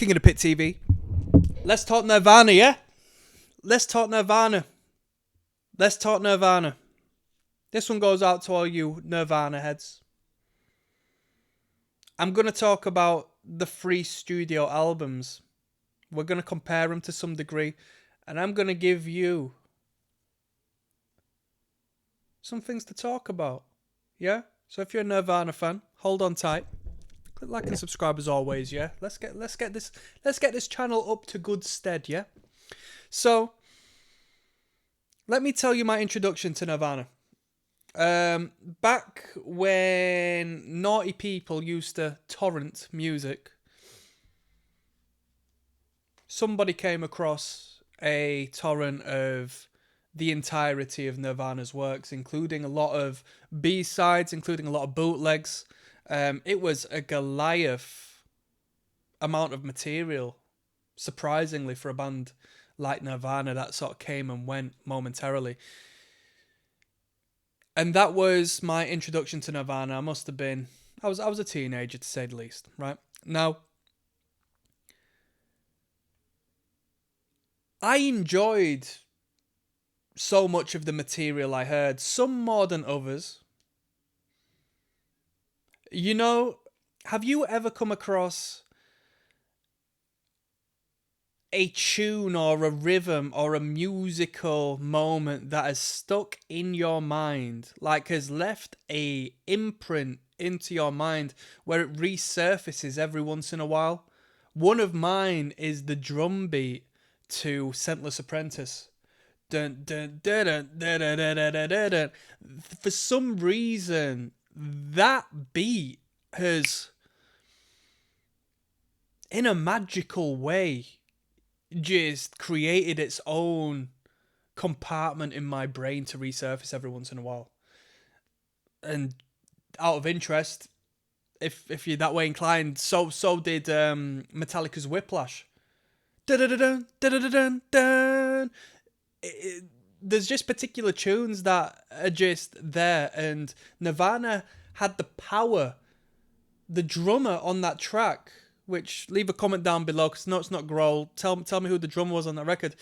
King of the Pit TV. Let's talk Nirvana, yeah? Let's talk Nirvana. Let's talk Nirvana. This one goes out to all you Nirvana heads. I'm going to talk about the 3 studio albums. We're going to compare them to some degree. And I'm going to give you some things to talk about. Yeah? So if you're a Nirvana fan, hold on tight. Click like and subscribe as always, yeah? Let's get this channel up to good stead, yeah? So, let me tell you my introduction to Nirvana. Back when naughty people used to torrent music, somebody came across a torrent of the entirety of Nirvana's works, including a lot of B-sides, including a lot of bootlegs. It was a Goliath amount of material, surprisingly, for a band like Nirvana that sort of came and went momentarily. And that was my introduction to Nirvana. I was a teenager, to say the least, right? Now, I enjoyed so much of the material I heard, some more than others. You know, have you ever come across a tune or a rhythm or a musical moment that has stuck in your mind, like has left a imprint into your mind where it resurfaces every once in a while? One of mine is the drum beat to Scentless Apprentice. Dun, dun, dun, dun, dun, dun, dun, dun, dun, dun. For some reason, that beat has, in a magical way, just created its own compartment in my brain to resurface every once in a while. And out of interest, if you're that way inclined, so did Metallica's Whiplash. Dun, dun, dun, dun, dun. There's just particular tunes that are just there, and Nirvana had the power. The drummer on that track, which leave a comment down below because no, it's not Grohl. Tell me who the drummer was on that record.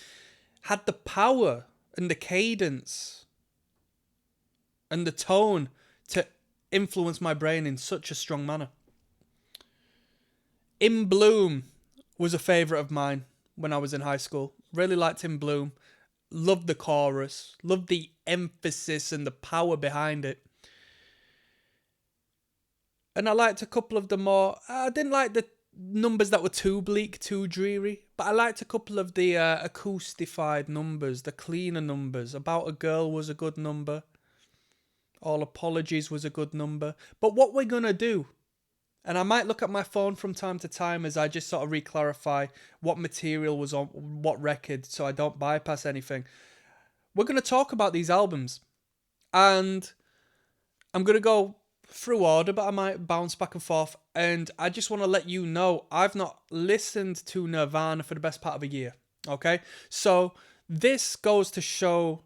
Had the power and the cadence and the tone to influence my brain in such a strong manner. In Bloom was a favourite of mine when I was in high school. Really liked In Bloom. Loved the chorus. Loved the emphasis and the power behind it. And I liked a couple of the more... I didn't like the numbers that were too bleak, too dreary. But I liked a couple of the acoustified numbers, the cleaner numbers. About a Girl was a good number. All Apologies was a good number. But what we're going to do... And I might look at my phone from time to time as I just sort of re-clarify what material was on what record so I don't bypass anything. We're going to talk about these albums. And I'm going to go through order, but I might bounce back and forth. And I just want to let you know, I've not listened to Nirvana for the best part of a year. Okay? So this goes to show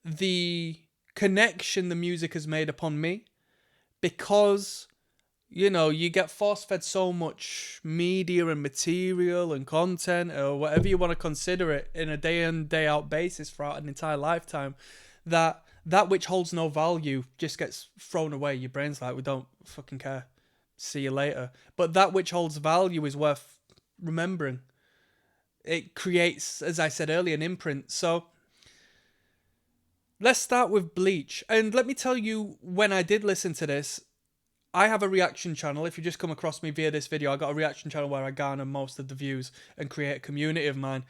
the connection the music has made upon me. Because... you know, you get force-fed so much media and material and content or whatever you want to consider it in a day-in, day-out basis throughout an entire lifetime that which holds no value just gets thrown away. Your brain's like, we don't fucking care. See you later. But that which holds value is worth remembering. It creates, as I said earlier, an imprint. So let's start with Bleach. And let me tell you, when I did listen to this, I have a reaction channel. If you just come across me via this video, I got a reaction channel where I garner most of the views and create a community of mine.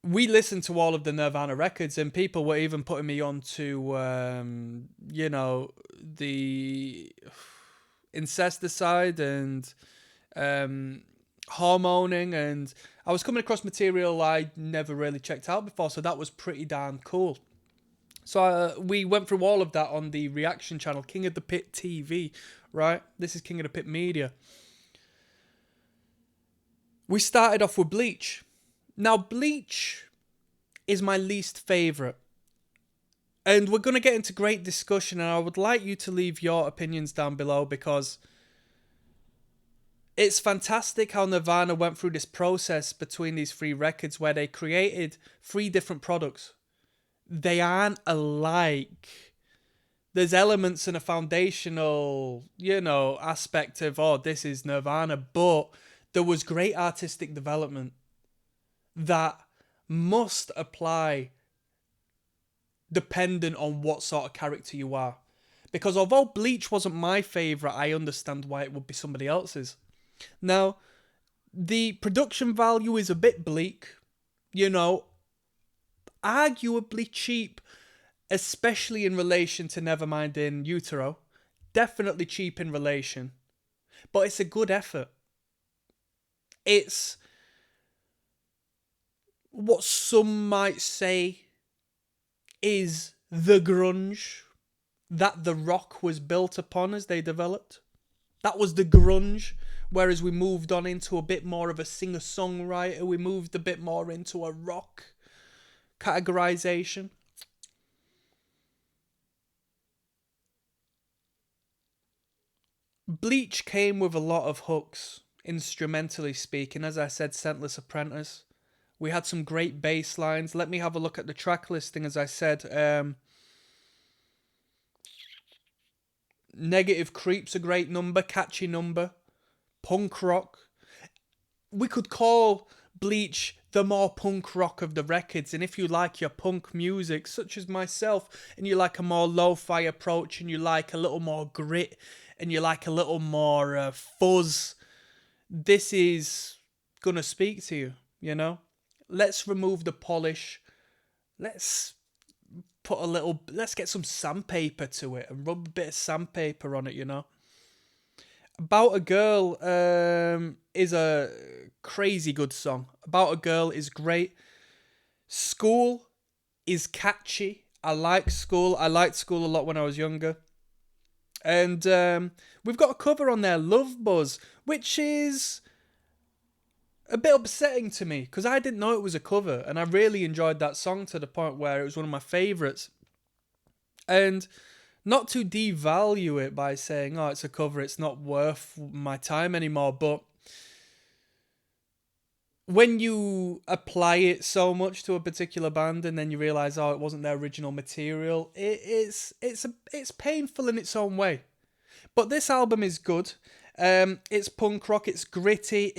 We listened to all of the Nirvana records, and people were even putting me on to, you know, the incesticide and hormoning, and I was coming across material I never really checked out before, so that was pretty damn cool. So we went through all of that on the reaction channel, King of the Pit TV, right? This is King of the Pit Media. We started off with Bleach. Now, Bleach is my least favourite. And we're going to get into great discussion, and I would like you to leave your opinions down below because It's fantastic how Nirvana went through this process between these three records where they created three different products. They aren't alike. There's elements and a foundational, aspect of, oh, this is Nirvana, but there was great artistic development that must apply dependent on what sort of character you are. Because although Bleach wasn't my favourite, I understand why it would be somebody else's. Now, the production value is a bit bleak, arguably cheap, especially in relation to Nevermind in Utero. Definitely cheap in relation, but it's a good effort. It's what some might say is the grunge that the rock was built upon as they developed. That was the grunge, whereas we moved on into a bit more of a singer-songwriter. We moved a bit more into a rock categorization. Bleach came with a lot of hooks, instrumentally speaking. As I said, Scentless Apprentice. We had some great bass lines. Let me have a look at the track listing. As I said, Negative Creep's a great number, catchy number. Punk rock. We could call Bleach the more punk rock of the records, and if you like your punk music, such as myself, and you like a more lo-fi approach, and you like a little more grit, and you like a little more fuzz, this is gonna speak to you, Let's remove the polish. Let's get some sandpaper to it and rub a bit of sandpaper on it, About a Girl is a crazy good song. About a Girl is great. School is catchy. I like School. I liked School a lot when I was younger. And we've got a cover on there, Love Buzz, which is a bit upsetting to me because I didn't know it was a cover, and I really enjoyed that song to the point where it was one of my favourites. And not to devalue it by saying, oh, it's a cover, it's not worth my time anymore, but when you apply it so much to a particular band and then you realise, oh, it wasn't their original material, it's painful in its own way. But this album is good. It's punk rock, it's gritty,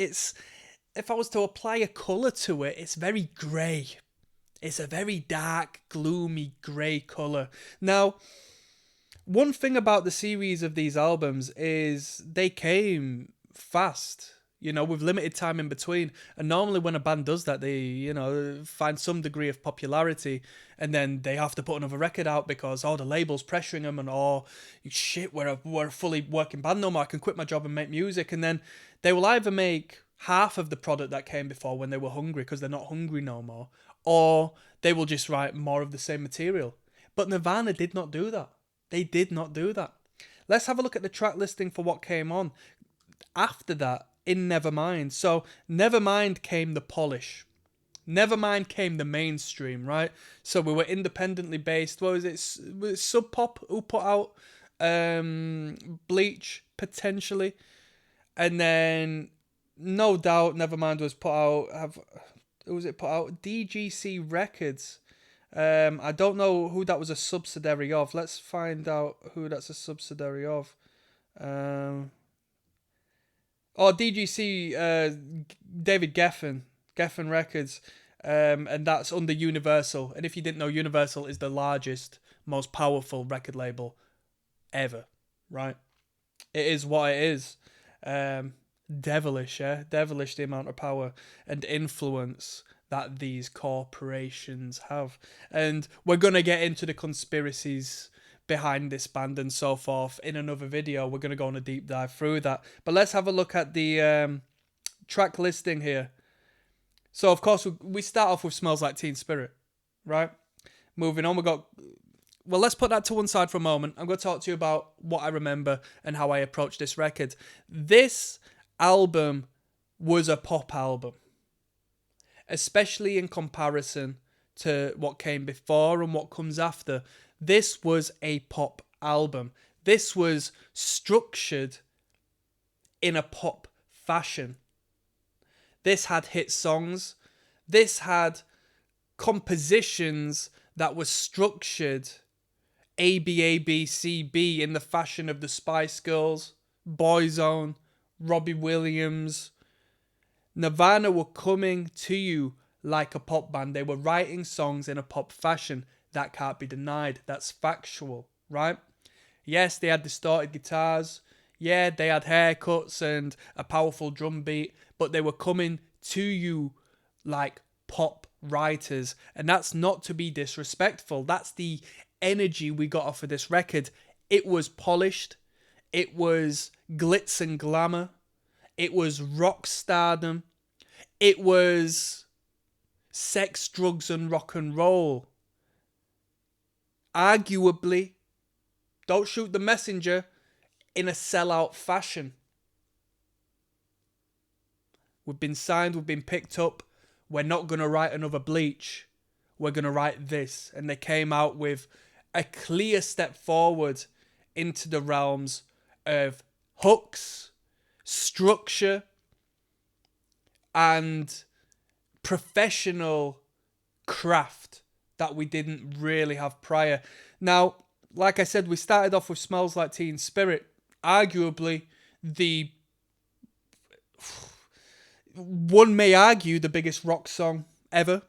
if I was to apply a colour to it, it's very grey. It's a very dark, gloomy grey colour. Now, one thing about the series of these albums is they came fast, with limited time in between. And normally when a band does that, they, find some degree of popularity and then they have to put another record out because, the label's pressuring them and, shit, we're a fully working band no more. I can quit my job and make music. And then they will either make half of the product that came before when they were hungry because they're not hungry no more, or they will just write more of the same material. But Nirvana did not do that. They did not do that. Let's have a look at the track listing for what came on after that in Nevermind. So Nevermind came the polish. Nevermind came the mainstream, right? So we were independently based. What was it? Sub Pop who put out Bleach, potentially. And then no doubt Nevermind was put out. Who was it put out? DGC Records. I don't know who that was a subsidiary of. Let's find out who that's a subsidiary of. DGC, David Geffen Records, and that's under Universal. And if you didn't know, Universal is the largest, most powerful record label ever, right? It is what it is. Devilish, yeah? Devilish, the amount of power and influence that these corporations have. And we're going to get into the conspiracies behind this band and so forth in another video. We're going to go on a deep dive through that. But let's have a look at the track listing here. So, of course, we start off with Smells Like Teen Spirit, right? Moving on, well, let's put that to one side for a moment. I'm going to talk to you about what I remember and how I approached this record. This album was a pop album, especially in comparison to what came before and what comes after. This was a pop album. This was structured in a pop fashion. This had hit songs. This had compositions that were structured A, B, A, B, C, B in the fashion of the Spice Girls, Boyzone, Robbie Williams. Nirvana were coming to you like a pop band. They were writing songs in a pop fashion. That can't be denied. That's factual, right? Yes, they had distorted guitars. Yeah, they had haircuts and a powerful drum beat, but they were coming to you like pop writers. And that's not to be disrespectful. That's the energy we got off of this record. It was polished. It was glitz and glamour. It was rock stardom. It was sex, drugs, and rock and roll. Arguably, don't shoot the messenger, in a sellout fashion. We've been signed, we've been picked up. We're not going to write another Bleach. We're going to write this. And they came out with a clear step forward into the realms of hooks, structure, and professional craft that we didn't really have prior. Now, like I said, we started off with Smells Like Teen Spirit. Arguably, one may argue the biggest rock song ever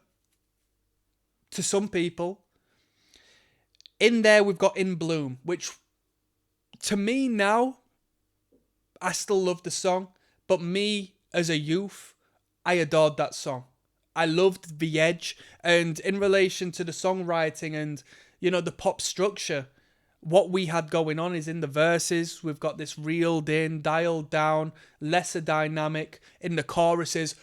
to some people. In there, we've got In Bloom, which to me now, I still love the song, but me as a youth, I adored that song. I loved the edge, and in relation to the songwriting and, you know, the pop structure, what we had going on is in the verses, we've got this reeled in, dialed down, lesser dynamic. In the choruses,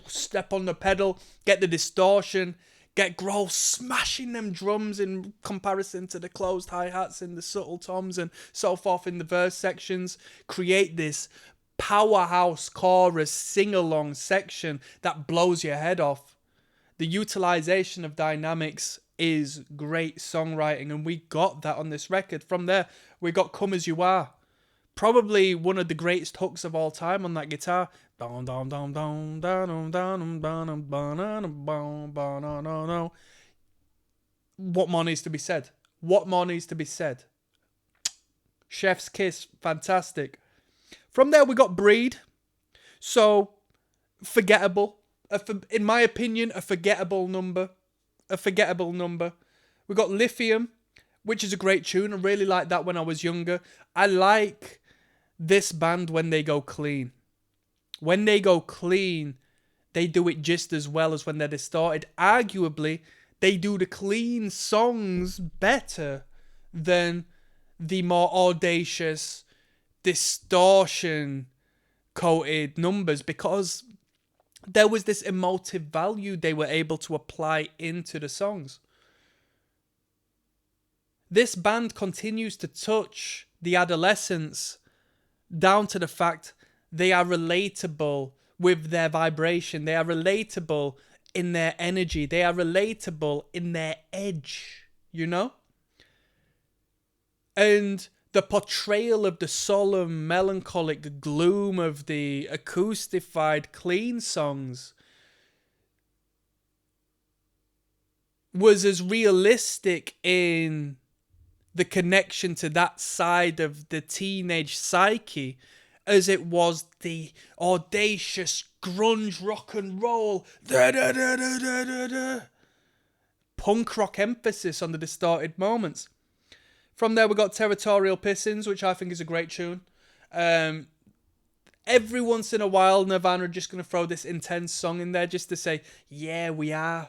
step on the pedal, get the distortion, get Grohl smashing them drums in comparison to the closed hi-hats and the subtle toms and so forth in the verse sections. Create this powerhouse chorus sing-along section that blows your head off. The utilization of dynamics is great songwriting, and we got that on this record. From there, we got Come As You Are. Probably one of the greatest hooks of all time on that guitar. What more needs to be said? What more needs to be said? Chef's Kiss, fantastic. From there, we got Breed. So, forgettable. In my opinion, a forgettable number. A forgettable number. We got Lithium, which is a great tune. I really liked that when I was younger. I like this band when they go clean. When they go clean, they do it just as well as when they're distorted. Arguably, they do the clean songs better than the more audacious, distortion-coated numbers, because there was this emotive value they were able to apply into the songs. This band continues to touch the adolescents down to the fact they are relatable with their vibration. They are relatable in their energy. They are relatable in their edge, you know? And the portrayal of the solemn, melancholic gloom of the acoustified, clean songs was as realistic in the connection to that side of the teenage psyche as it was the audacious grunge rock and roll punk rock emphasis on the distorted moments. From there, we got Territorial Pissings, which I think is a great tune. Every once in a while, Nirvana are just going to throw this intense song in there just to say, yeah, we are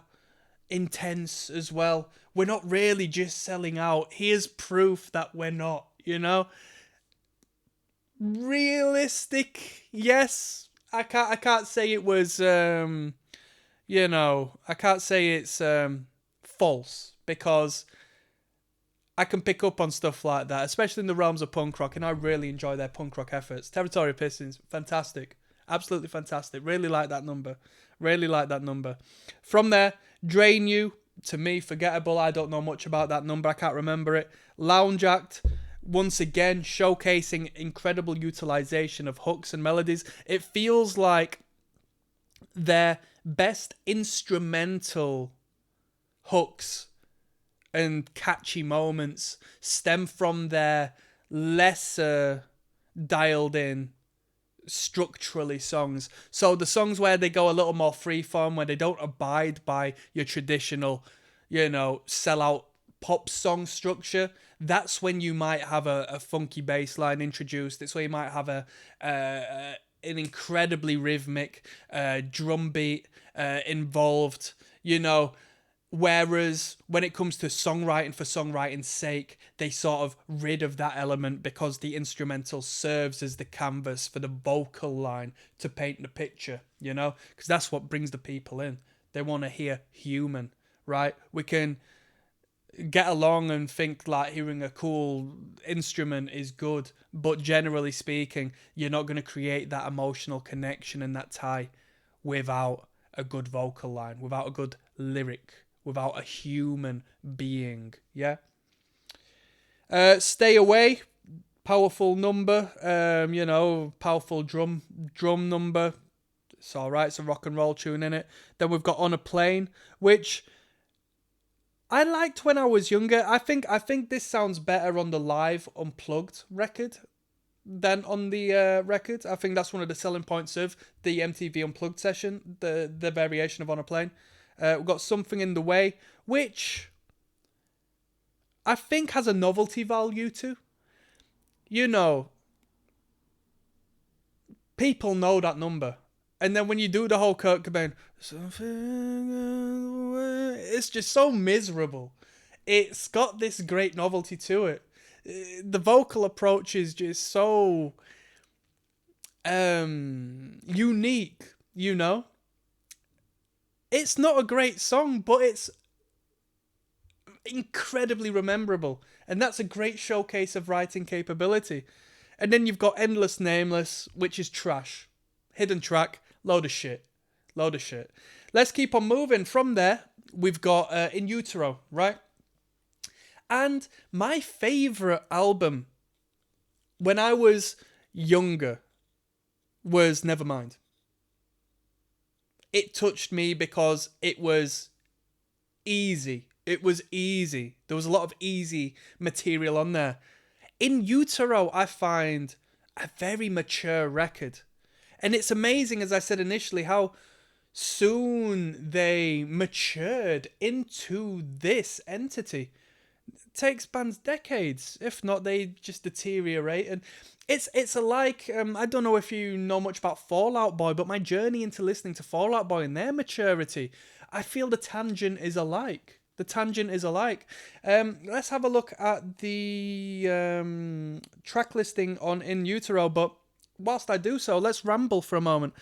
intense as well. We're not really just selling out. Here's proof that we're not, you know? Realistic, yes. I can't say it was, I can't say it's false, because I can pick up on stuff like that, especially in the realms of punk rock, and I really enjoy their punk rock efforts. Territorial Pistons, fantastic. Absolutely fantastic. Really like that number. Really like that number. From there, Drain You, to me, forgettable. I don't know much about that number. I can't remember it. Lounge Act, once again showcasing incredible utilization of hooks and melodies. It feels like their best instrumental hooks and catchy moments stem from their lesser dialed in structurally songs. So the songs where they go a little more freeform, where they don't abide by your traditional, sellout pop song structure, that's when you might have a funky bass line introduced. It's where you might have an incredibly rhythmic drum beat involved, Whereas when it comes to songwriting for songwriting's sake, they sort of rid of that element because the instrumental serves as the canvas for the vocal line to paint the picture, Because that's what brings the people in. They want to hear human, right? We can get along and think like hearing a cool instrument is good, but generally speaking, you're not going to create that emotional connection and that tie without a good vocal line, without a good lyric, without a human being. Yeah. Stay Away, powerful number. Powerful drum number. It's all right. It's a rock and roll tune in it. Then we've got On a Plane, which I liked when I was younger. I think this sounds better on the live unplugged record than on the record. I think that's one of the selling points of the MTV Unplugged session, the variation of On a Plane. We've got Something in the Way, which I think has a novelty value to. People know that number. And then when you do the whole Kurt Cobain, it's just so miserable. It's got this great novelty to it. The vocal approach is just so unique, It's not a great song, but it's incredibly rememberable. And that's a great showcase of writing capability. And then you've got Endless Nameless, which is trash. Hidden track, load of shit. Let's keep on moving. From there, we've got In Utero, right? And my favourite album when I was younger was Nevermind. It touched me because it was easy. There was a lot of easy material on there. In Utero, I find a very mature record. And it's amazing, as I said initially, how soon they matured into this entity. It takes bands decades. If not, they just deteriorate. And it's like, I don't know if you know much about Fall Out Boy, but my journey into listening to Fall Out Boy and their maturity, I feel the tangent is alike. Let's have a look at the track listing on In Utero, but whilst I do so, let's ramble for a moment.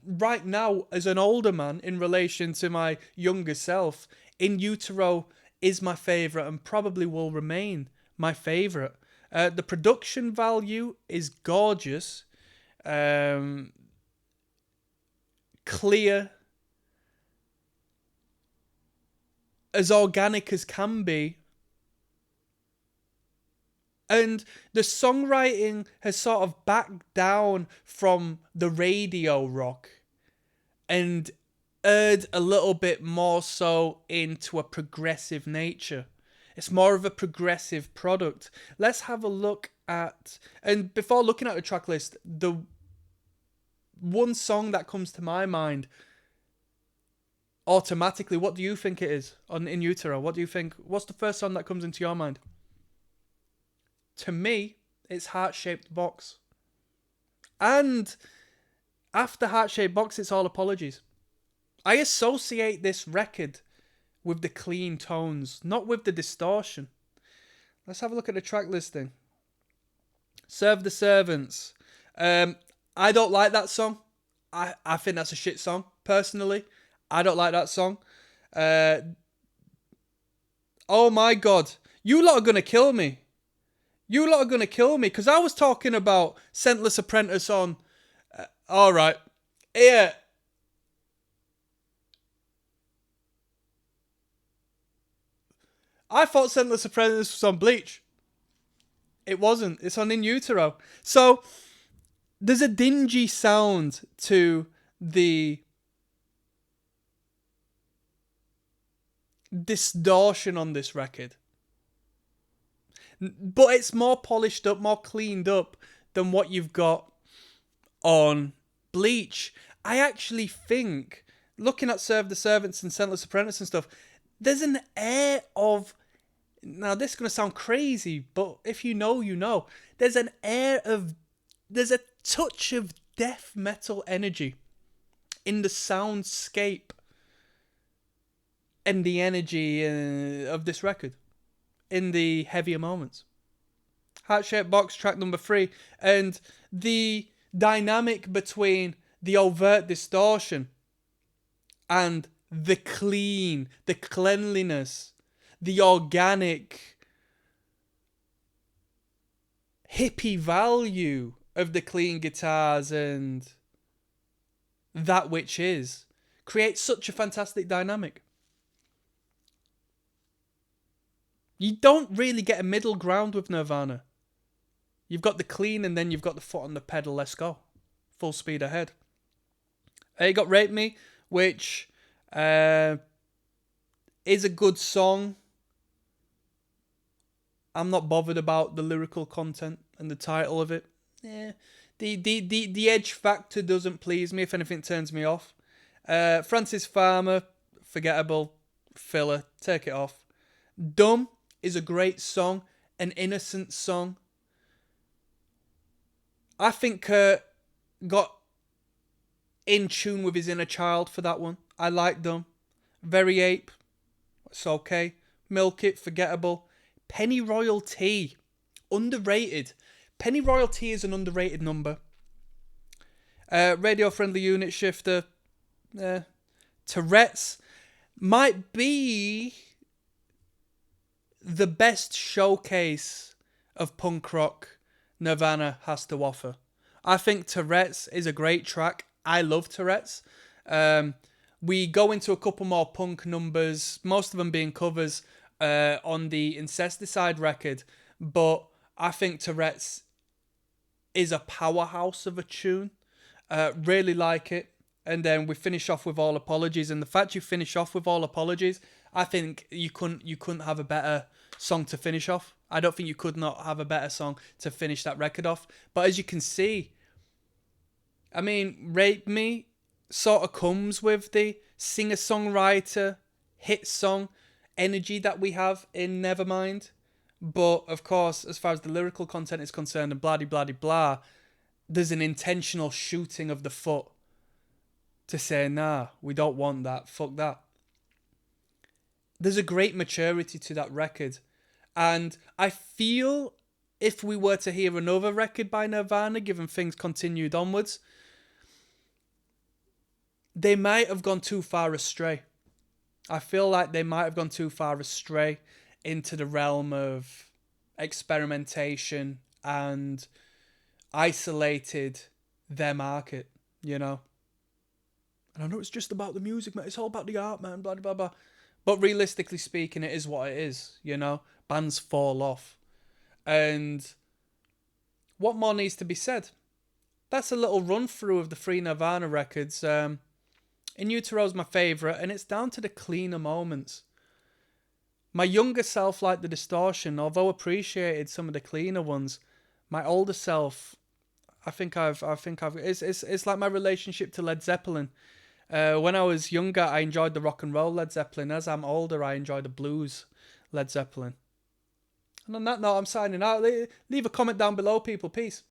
Right now, as an older man in relation to my younger self, In Utero is my favourite and probably will remain my favourite. The production value is gorgeous, clear, as organic as can be. And the songwriting has sort of backed down from the radio rock and erred a little bit more so into a progressive nature. It's more of a progressive product. Let's have a look at... And before looking at the track list, the one song that comes to my mind automatically, what do you think it is on In Utero? What do you think? What's the first song that comes into your mind? To me, it's Heart-Shaped Box. And after Heart-Shaped Box, it's All Apologies. I associate this record with the clean tones, not with the distortion. Let's have a look at the track listing. Serve the Servants. I don't like that song. I think that's a shit song, personally. I don't like that song. Oh my God. You lot are going to kill me. Because I was talking about Scentless Apprentice on... Alright. Yeah. I thought Scentless Apprentice was on Bleach. It wasn't. It's on In Utero. So there's a dingy sound to the distortion on this record. But it's more polished up, more cleaned up than what you've got on Bleach. I actually think, looking at Serve the Servants and Sentless Apprentice and stuff, there's an air of, now this is going to sound crazy, but if you know, you know. There's an air of, there's a touch of death metal energy in the soundscape and the energy of this record in the heavier moments. Heart-Shaped Box, track number 3, and the dynamic between the overt distortion and the clean, the cleanliness, the organic, hippie value of the clean guitars and that which is, creates such a fantastic dynamic. You don't really get a middle ground with Nirvana. You've got the clean and then you've got the foot on the pedal, let's go. Full speed ahead. You got Rape Me, which is a good song. I'm not bothered about the lyrical content and the title of it. Yeah. The edge factor doesn't please me. If anything, it turns me off. Francis Farmer, forgettable, filler, take it off. Dumb is a great song, an innocent song. I think Kurt got in tune with his inner child for that one. I like Dumb. Very Ape, it's okay. Milk It, forgettable. Penny Royalty, underrated. Penny Royalty is an underrated number. Radio Friendly Unit Shifter. Tourette's might be the best showcase of punk rock Nirvana has to offer. I think Tourette's is a great track. I love Tourette's. We go into a couple more punk numbers, most of them being covers on the Incesticide record, but I think Tourette's is a powerhouse of a tune. Really like it. And then we finish off with All Apologies, and the fact you finish off with All Apologies, I think you couldn't have a better song to finish off. I don't think you could not have a better song to finish that record off. But as you can see, I mean, Rape Me sort of comes with the singer-songwriter hit song energy that we have in Nevermind. But of course, as far as the lyrical content is concerned and blah, there's an intentional shooting of the foot to say, nah, we don't want that, fuck that. There's a great maturity to that record. And I feel if we were to hear another record by Nirvana, given things continued onwards, they might have gone too far astray. I feel like they might have gone too far astray into the realm of experimentation and isolated their market, you know. And I know it's just about the music, man. It's all about the art, man, blah, blah, blah. But realistically speaking, it is what it is, you know. Bands fall off. And what more needs to be said? That's a little run-through of the 3 Nirvana records. In Utero is my favourite, and it's down to the cleaner moments. My younger self liked the distortion, although appreciated some of the cleaner ones. My older self, it's like my relationship to Led Zeppelin. When I was younger, I enjoyed the rock and roll Led Zeppelin. As I'm older, I enjoy the blues Led Zeppelin. And on that note, I'm signing out. Leave a comment down below, people. Peace.